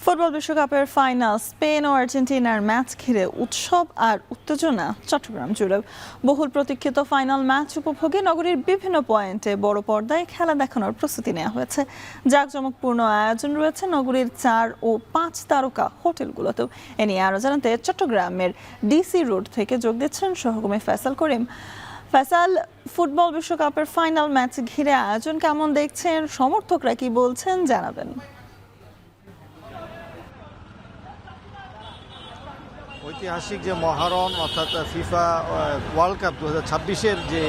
Football বিশ্বকাপের final Spain ও আর্জেন্টিনার match ঘিরে উৎসব আর উত্তেজনা চট্টগ্রাম জুড়ে। বহুল প্রতীক্ষিত ফাইনাল ম্যাচ উপভোগে নগরীর বিভিন্ন পয়েন্টে বড় পর্দায় খেলা দেখানোর প্রস্তুতি নেওয়া হয়েছে। জাঁকজমকপূর্ণ আয়োজন রয়েছে নগরীর 4 ও 5 তারকা হোটেলগুলোতেও। এ নিয়ে আরো জানাতে চট্টগ্রামের ডিসি রোড থেকে যোগ দিচ্ছেন সহকর্মী ফয়সাল করিম। ফয়সাল, ফুটবল বিশ্বকাপের ফাইনাল ম্যাচ ঘিরে আয়োজন কেমন দেখছেন, সমর্থকরা কি বলছেন জানাবেন। ঐতিহাসিক যে মহারণ অর্থাৎ ফিফা ওয়ার্ল্ড কাপ 2026-এর যে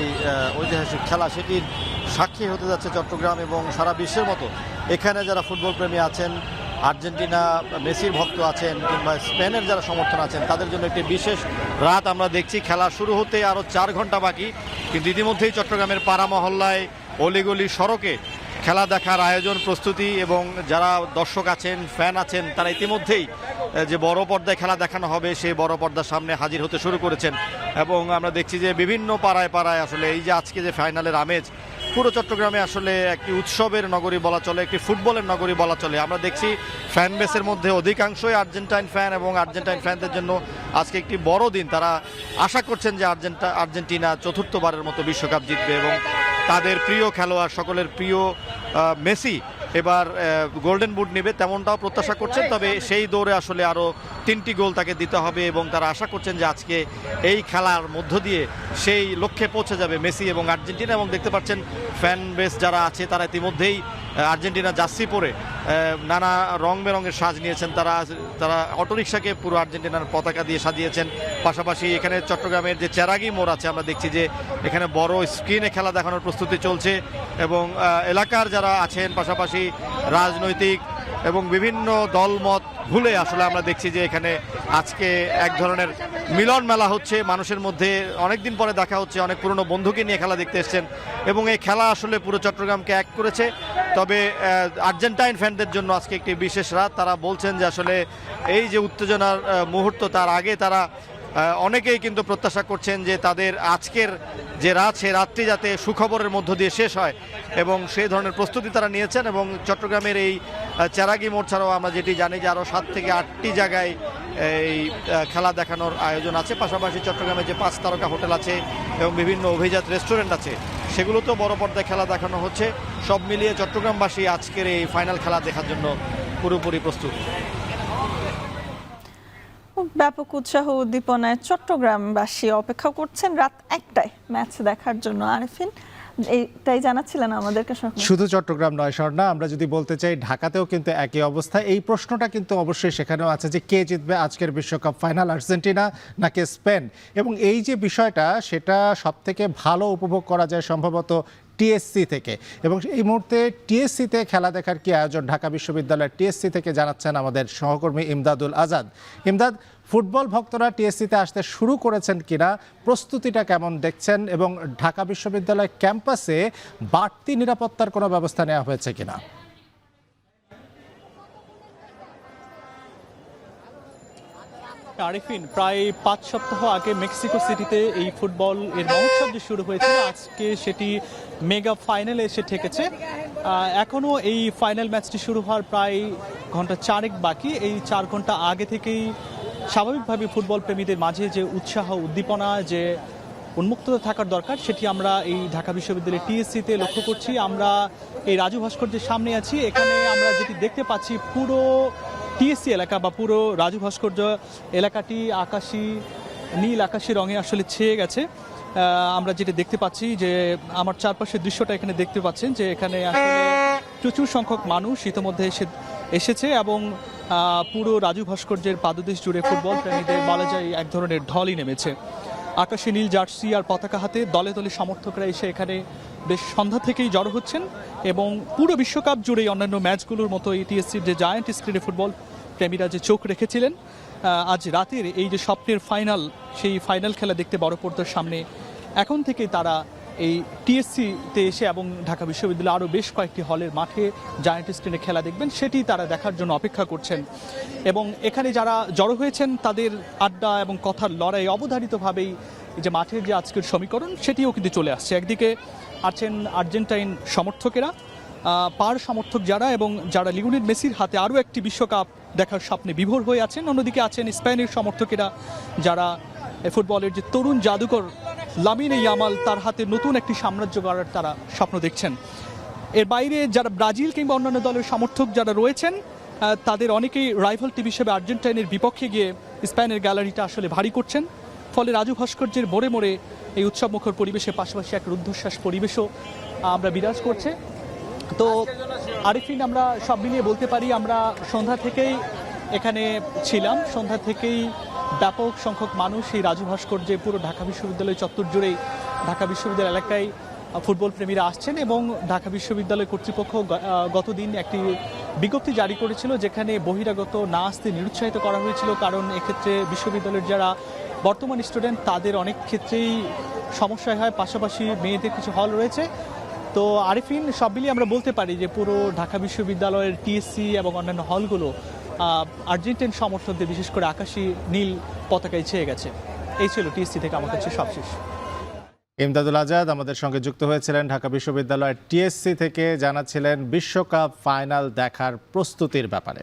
ঐতিহাসিক খেলা, সেটির সাক্ষী হতে যাচ্ছে চট্টগ্রাম এবং সারা বিশ্বের মতো। এখানে যারা ফুটবল প্রেমী আছেন, আর্জেন্টিনা মেসির ভক্ত আছেন কিংবা স্পেনের যারা সমর্থন আছেন, তাদের জন্য একটি বিশেষ রাত আমরা দেখছি। খেলা শুরু হতে আরও 4 ঘন্টা বাকি, কিন্তু ইতিমধ্যেই চট্টগ্রামের পাড়া মহল্লায় অলিগলি সড়কে খেলা দেখার আয়োজন, প্রস্তুতি এবং যারা দর্শক আছেন, ফ্যান আছেন, তারা ইতিমধ্যেই যে বড় পর্দায় খেলা দেখানো হবে সেই বড় পর্দার সামনে হাজির হতে শুরু করেছেন। এবং আমরা দেখছি যে বিভিন্ন পাড়ায় পাড়ায় আসলে এই যে আজকে যে ফাইনালের আমেজ, পুরো চট্টগ্রামে আসলে একটি উৎসবের নগরী বলা চলে, একটি ফুটবলের নগরী বলা চলে। আমরা দেখছি ফ্যান বেসের মধ্যে অধিকাংশই আর্জেন্টাইন ফ্যান এবং আর্জেন্টাইন ফ্যানদের জন্য আজকে একটি বড় দিন। তারা আশা করছেন যে আর্জেন্টিনা চতুর্থবারের মতো বিশ্বকাপ জিতবে এবং তাদের প্রিয় খেলোয়াড়, সকলের প্রিয় মেসি এবার গোল্ডেন বুট নেবে, তেমনটাও প্রত্যাশা করছেন। তবে সেই দৌড়ে আসলে আরও 3টি গোল তাকে দিতে হবে এবং তারা আশা করছেন যে আজকে এই খেলার মধ্য দিয়ে সেই লক্ষ্যে পৌঁছে যাবে মেসি এবং আর্জেন্টিনা। এবং দেখতে পাচ্ছেন ফ্যান বেস যারা আছে তারা ইতিমধ্যেই আর্জেন্টিনা জার্সি পরে নানা রং বেরঙের সাজ নিয়েছেন। তারা অটোরিকশাকে পুরো আর্জেন্টিনার পতাকা দিয়ে সাজিয়েছেন। পাশাপাশি এখানে চট্টগ্রামের যে চেরাগি মোড় আছে, আমরা দেখছি যে এখানে বড় স্ক্রিনে খেলা দেখানোর প্রস্তুতি চলছে এবং এলাকার যারা আছেন, পাশাপাশি রাজনৈতিক এবং বিভিন্ন দলমত ভুলে আসলে আমরা দেখছি যে এখানে আজকে এক ধরনের মিলন মেলা হচ্ছে মানুষের মধ্যে। অনেকদিন পরে দেখা হচ্ছে, অনেক পুরনো বন্ধুকে নিয়ে খেলা দেখতে এসছেন এবং এই খেলা আসলে পুরো চট্টগ্রামকে এক করেছে। তবে আর্জেন্টাইন ফ্যানদের জন্য আজকে একটি বিশেষ রাত। তারা বলছেন যে আসলে এই যে উত্তেজনার মুহূর্ত, তার আগে তারা অনেকেই কিন্তু প্রত্যাশা করছেন যে তাদের আজকের যে রাত, সে রাতটি যাতে সুখবরের মধ্য দিয়ে শেষ হয় এবং সেই ধরনের প্রস্তুতি তারা নিয়েছেন। এবং চট্টগ্রামের এই চেরাগি মোড় ছাড়াও আমরা যেটি জানি যে আরও 7 থেকে 8টি জায়গায় এই খেলা দেখানোর আয়োজন আছে। পাশাপাশি চট্টগ্রামে যে 5 তারকা হোটেল আছে এবং বিভিন্ন অভিজাত রেস্টুরেন্ট আছে, সেগুলোতেও বড় পর্দায় খেলা দেখানো হচ্ছে। সব মিলিয়ে চট্টগ্রামবাসী আজকের এই ফাইনাল খেলা দেখার জন্য পুরোপুরি প্রস্তুত। ব্যাপক উৎসাহ উদ্দীপনায় চট্টগ্রামবাসী অপেক্ষা করছেন রাত 1টায় ম্যাচ দেখার জন্য। আরিফিন, এইটাই জানাচ্ছিলেন আমাদেরকে। শুধু চট্টগ্রাম নয় স্বর্ণা, আমরা যদি বলতে চাই ঢাকাতেও কিন্তু একই অবস্থা। এই প্রশ্নটা কিন্তু অবশ্যই সেখানেও আছে যে কে জিতবে আজকের বিশ্বকাপ ফাইনাল, আর্জেন্টিনা নাকি স্পেন। এবং এই যে বিষয়টা, সেটা সব থেকে ভালো উপভোগ করা যায় সম্ভবত টিএসসি থেকে। এবং এই মুহূর্তে টিএসসিতে খেলা দেখার কি আয়োজন ঢাকা বিশ্ববিদ্যালয়ের টিএসসি থেকে জানাচ্ছেন আমাদের সহকর্মী ইমদাদুল আজাদ। ইমদাদ, ফুটবল ভক্তরা টিএসসিতে আসতে শুরু করেছেন কিনা, প্রস্তুতিটা কেমন দেখছেন এবং ঢাকা বিশ্ববিদ্যালয় ক্যাম্পাসে বাড়তি নিরাপত্তার কোনো ব্যবস্থা নেওয়া হয়েছে কিনা? আরিফিন, প্রায় 5 সপ্তাহ আগে মেক্সিকো সিটিতে এই ফুটবল এর মহোৎসব যে শুরু হয়েছিল, আজকে সেটি মেগা ফাইনালে এসে ঠেকেছে। এখনও এই ফাইনাল ম্যাচটি শুরু হওয়ার প্রায় ঘন্টা 4 বাকি। এই 4 ঘন্টা আগে থেকেই স্বাভাবিকভাবে ফুটবল প্রেমীদের মাঝে যে উৎসাহ উদ্দীপনা, যে উন্মুক্ততা থাকার দরকার, সেটি আমরা এই ঢাকা বিশ্ববিদ্যালয়ের টিএসসিতে লক্ষ্য করছি। আমরা এই রাজু ভাস্কর্যের সামনে আছি। এখানে আমরা যেটি দেখতে পাচ্ছি, পুরো টিএসসি এলাকা বা পুরো রাজু ভাস্কর্য এলাকাটি নীল আকাশি রঙে আসলে ছেয়ে গেছে। আমরা যেটা দেখতে পাচ্ছি যে আমার চারপাশের দৃশ্যটা এখানে দেখতে পাচ্ছেন যে এখানে আসলে প্রচুর সংখ্যক মানুষ ইতিমধ্যে এসেছে এবং পুরো রাজু ভাস্কর্যের পাদদেশ জুড়ে ফুটবল প্রেমীদের বলা যায় এক ধরনের ঢলই নেমেছে। আকাশি নীল জার্সি আর পতাকা হাতে দলে দলে সমর্থকরা এসে এখানে বেশ সন্ধ্যা থেকেই জড়ো হচ্ছেন এবং পুরো বিশ্বকাপ জুড়েই অন্যান্য ম্যাচগুলোর মতো টিএসসির যে জায়ান্ট স্ক্রিনে ফুটবল প্রেমীরা যে চোখ রেখেছিলেন, আজ রাতের এই যে স্বপ্নের ফাইনাল, সেই ফাইনাল খেলা দেখতে বড় পর্দার সামনে এখন থেকেই তারা এই টিএসসিতে এসে এবং ঢাকা বিশ্ববিদ্যালয়ে আরও বেশ কয়েকটি হলের মাঠে জায়ান্ট স্ক্রিনে খেলা দেখবেন, সেটি তারা দেখার জন্য অপেক্ষা করছেন। এবং এখানে যারা জড়ো হয়েছেন তাদের আড্ডা এবং কথার লড়াই অবধারিতভাবেই যে মাঠের যে আজকের সমীকরণ, সেটিও কিন্তু চলে আসছে। একদিকে আছেন আর্জেন্টাইন সমর্থকেরা, পার সমর্থক যারা এবং যারা লিওনেল মেসির হাতে আরও একটি বিশ্বকাপ দেখার স্বপ্নে বিভোর হয়ে আছেন, অন্যদিকে আছেন স্পেনের সমর্থকেরা যারা ফুটবলের যে তরুণ জাদুকর লামিনে ইয়ামাল তার হাতে নতুন একটি সাম্রাজ্য গড়ার তারা স্বপ্ন দেখছেন। এর বাইরে যারা ব্রাজিল কিংবা অন্যান্য দলের সমর্থক যারা রয়েছেন তাদের অনেকেই রাইভাল টিম হিসেবে আর্জেন্টাইনের বিপক্ষে গিয়ে স্পেনের গ্যালারিটা আসলে ভারী করছেন। ফলে রাজু ভাস্কর্যের মোড়ে মোড়ে এই উৎসবমুখর পরিবেশের পাশাপাশি এক রুদ্ধশ্বাস পরিবেশও আমরা বিরাজ করছে। তো আরিফিন, আমরা সব মিলিয়ে বলতে পারি আমরা সন্ধ্যা থেকেই এখানে ছিলাম, সন্ধ্যা থেকেই ব্যাপক সংখ্যক মানুষ এই রাজু ভাস্কর্যে পুরো ঢাকা বিশ্ববিদ্যালয় চত্বর জুড়েই ঢাকা বিশ্ববিদ্যালয় এলাকায় ফুটবল প্রেমীরা আসছেন এবং ঢাকা বিশ্ববিদ্যালয় কর্তৃপক্ষ গতদিন একটি বিজ্ঞপ্তি জারি করেছিল যেখানে বহিরাগত না আসতে নিরুৎসাহিত করা হয়েছিল, কারণ এক্ষেত্রে বিশ্ববিদ্যালয়ের যারা বর্তমান স্টুডেন্ট তাদের অনেক ক্ষেত্রেই সমস্যা হয়, পাশাপাশি মেয়েদের কিছু হল রয়েছে। তো আরিফিন, সব মিলিয়ে আমরা বলতে পারি যে পুরো ঢাকা বিশ্ববিদ্যালয়ের টিএসসি এবং অন্যান্য হলগুলো আর্জেন্টাইন সমর্থকদের বিশেষ করে আকাশী নীল পতাকায় ছেয়ে গেছে। এই ছিল টিএসসি থেকে আমার কাছে সবশেষ। ইমদাদুল আজাদ আমাদের সঙ্গে যুক্ত হয়েছিলেন ঢাকা বিশ্ববিদ্যালয়ের টিএসসি থেকে, জানাচ্ছিলেন বিশ্বকাপ ফাইনাল দেখার প্রস্তুতির ব্যাপারে।